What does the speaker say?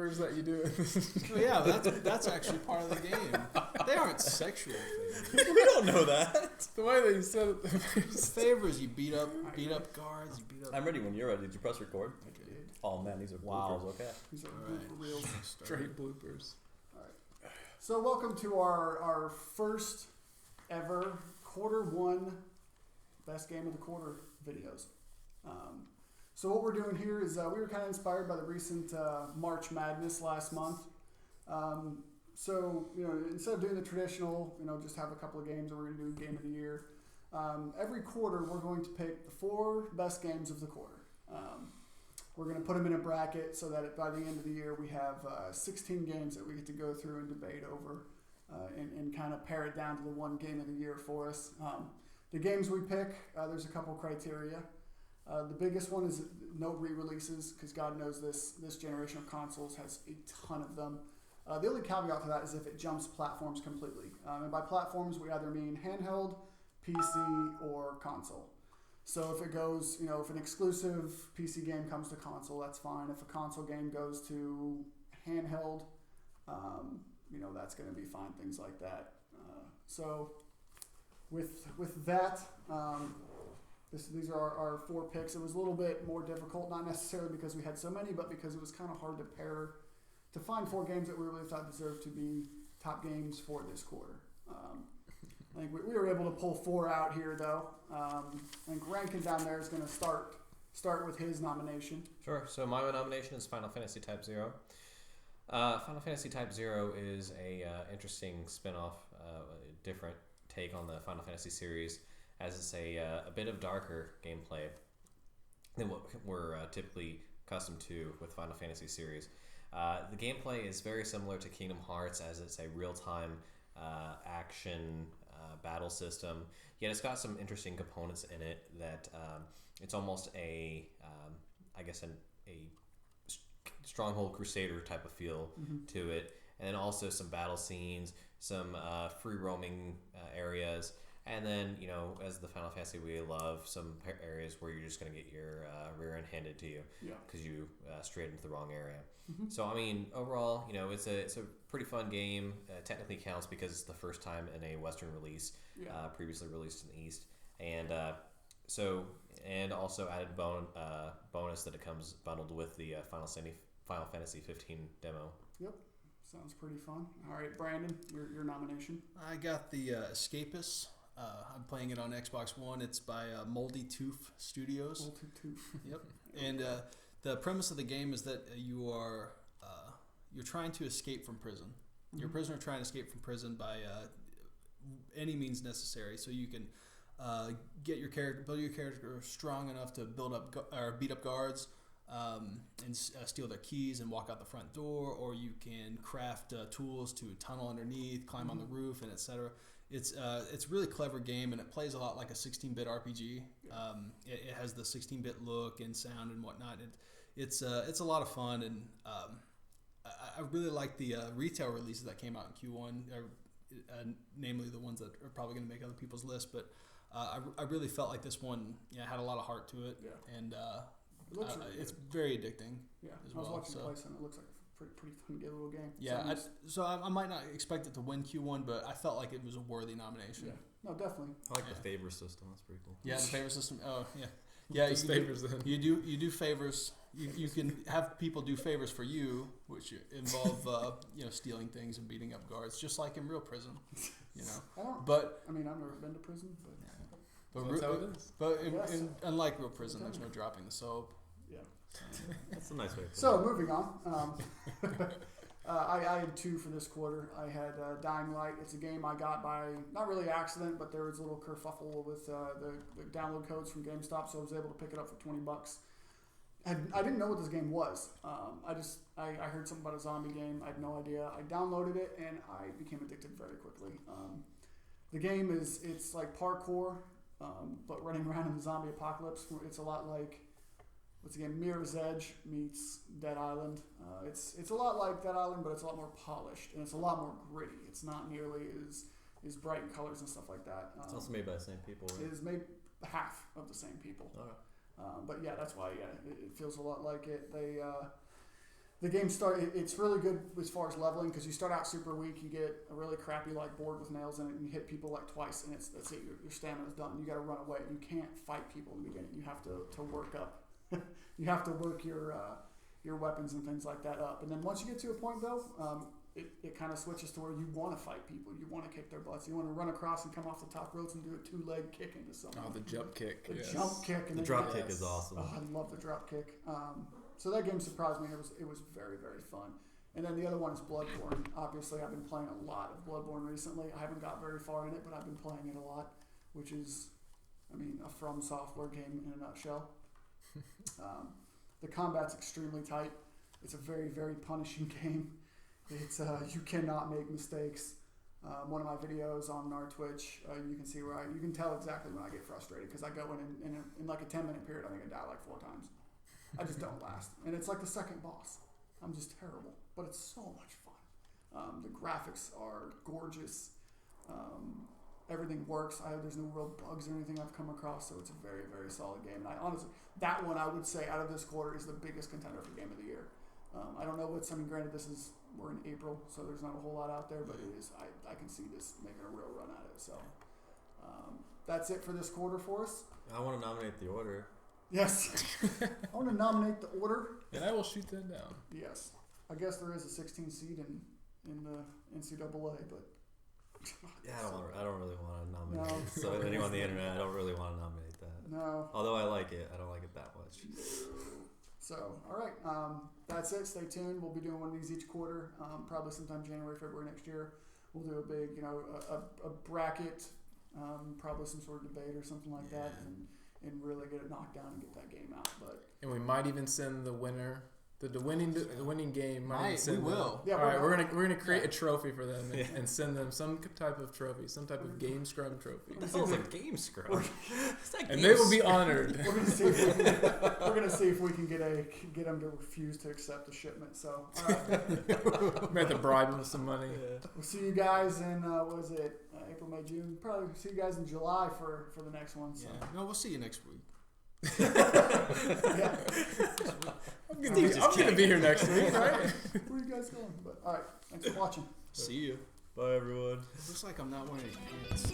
bloopers that you do. Oh, yeah, that's actually part of the game. They aren't sexual favors. We don't know that. The way that you said it. Favors, you beat up guards, you beat up. I'm ready when you're ready. Did you press record? I did. Oh man, these are Wow. bloopers. Okay. These are All right. blooper reels. Straight bloopers. So welcome to our first ever Q1 best game of the quarter videos. So what we're doing here is we were kind of inspired by the recent March Madness last month. So instead of doing the traditional, just have a couple of games, and we're going to do Game of the Year. Every quarter we're going to pick the 4 best games of the quarter. We're going to put them in a bracket so that by the end of the year we have 16 games that we get to go through and debate over and kind of pare it down to the one game of the year for us. The games we pick, there's a couple criteria. The biggest one is no re-releases, because God knows this generation of consoles has a ton of them. The only caveat to that is if it jumps platforms completely. And by platforms, we either mean handheld, PC, or console. So if it goes, if an exclusive PC game comes to console, that's fine. If a console game goes to handheld, that's going to be fine, things like that. So with that, these are our 4 picks. It was a little bit more difficult, not necessarily because we had so many, but because it was kind of hard to find 4 games that we really thought deserved to be top games for this quarter. I think we were able to pull 4 out here, though. I think Rankin down there is going to start with his nomination. Sure. So my nomination is Final Fantasy Type 0. Final Fantasy Type 0 is a interesting spin-off, different take on the Final Fantasy series, as it's a bit of darker gameplay than what we're typically accustomed to with Final Fantasy series. The gameplay is very similar to Kingdom Hearts, as it's a real-time action battle system, yet it's got some interesting components in it that it's almost a Stronghold Crusader type of feel to it, and then also some battle scenes, some free roaming areas, and then as the Final Fantasy we love, some areas where you're just going to get your rear end handed to you because you strayed into the wrong area. So I mean, overall, it's a pretty fun game. Technically counts because it's the first time in a Western release, previously released in the East, and also added bonus that it comes bundled with the Final Fantasy 15 demo. Yep, sounds pretty fun. All right, Brandon, your nomination. I got the Escapists. I'm playing it on Xbox One. It's by Moldy Tooth Studios. Moldy Tooth. Yep. And the premise of the game is that you're trying to escape from prison. You're a prisoner trying to escape from prison by any means necessary. So you can build your character strong enough to beat up guards and steal their keys and walk out the front door, or you can craft tools to tunnel underneath, climb on the roof, and etc. It's a really clever game, and it plays a lot like a 16-bit RPG. It has the 16-bit look and sound and whatnot. It's a lot of fun, and I really like the retail releases that came out in Q1, namely the ones that are probably going to make other people's list. But I really felt like this one had a lot of heart to it, and it's very addicting. Yeah, as I was well. watching the place, and it looks like a pretty fun little game. Yeah, so I might not expect it to win Q1, but I felt like it was a worthy nomination. Yeah, no, definitely. I like the favor system. That's pretty cool. Yeah, the favor system. Oh, yeah. Yeah, you do favors. You can have people do favors for you, which involve stealing things and beating up guards, just like in real prison. I've never been to prison, but That's how it is. But unlike real prison, there's no dropping the soap. Yeah, That's a nice way. So moving on. I had 2 for this quarter. I had Dying Light. It's a game I got by not really accident, but there was a little kerfuffle with the download codes from GameStop, so I was able to pick it up for $20. I didn't know what this game was. I heard something about a zombie game. I had no idea. I downloaded it and I became addicted very quickly. The game it's like parkour, but running around in the zombie apocalypse. It's a lot like, once again, Mirror's Edge meets Dead Island. It's a lot like Dead Island, but it's a lot more polished and it's a lot more gritty. It's not nearly as bright in colors and stuff like that. It's also made by the same people, right? It is made half of the same people. Okay. But yeah, that's why it feels a lot like it. The game it's really good as far as leveling because you start out super weak. You get a really crappy like board with nails in it, and you hit people like twice, and that's it. Your stamina's done. You got to run away. You can't fight people in the beginning. You have to work up. You have to work your weapons and things like that up. And then once you get to a point though, it kind of switches to where you want to fight people. You want to kick their butts. You want to run across and come off the top ropes and do a 2-leg kick into someone. Oh, the jump kick. The Yes. jump kick. And The then drop you kick is awesome. Oh, I love the drop kick. So that game surprised me. It was very, very fun. And then the other one is Bloodborne. Obviously, I've been playing a lot of Bloodborne recently. I haven't got very far in it, but I've been playing it a lot, which is, I mean, a From Software game in a nutshell. The combat's extremely tight. It's a very, very punishing game. It's you cannot make mistakes. One of my videos on our Twitch, you can see where you can tell exactly when I get frustrated because I go in like a 10-minute period. I think I die like 4 times. I just don't last, and it's like the second boss. I'm just terrible, but it's so much fun. The graphics are gorgeous. Everything works. There's no real bugs or anything I've come across, so it's a very, very solid game. And I honestly, that one I would say out of this quarter is the biggest contender for game of the year. I don't know what's. I mean, granted, we're in April, so there's not a whole lot out there, but it is. I can see this making a real run at it. So that's it for this quarter for us. I want to nominate the order. Yes, I want to nominate the order. And I will shoot that down. Yes, I guess there is a 16 seed in the NCAA, but Yeah, I don't really want to nominate. No. So anyone on the internet, I don't really want to nominate that. no. Although I like it, I don't like it that much. So, all right, that's it. Stay tuned. We'll be doing one of these each quarter, probably sometime January, February next year. We'll do a big, a bracket, probably some sort of debate or something like that, and really get it knocked down and get that game out. But And we might even send the winner. The winning game might even send we them. will. yeah, All right, we're gonna create Yeah. a trophy for them and, Yeah. and send them some type of trophy, some type of game scrum trophy, This sounds like game scrum. and they will be honored. we're gonna see if we can get them to refuse to accept the shipment. So, all right, We have to bribe them with some money. we'll see you guys in what is it? April, May, June. Probably see you guys in July for the next one. So. Yeah. No, we'll see you next week. Yeah. I'm gonna be here next week, right? Where are you guys going? But all right, thanks for watching. See you. Bye, everyone. Looks like I'm not wearing pants.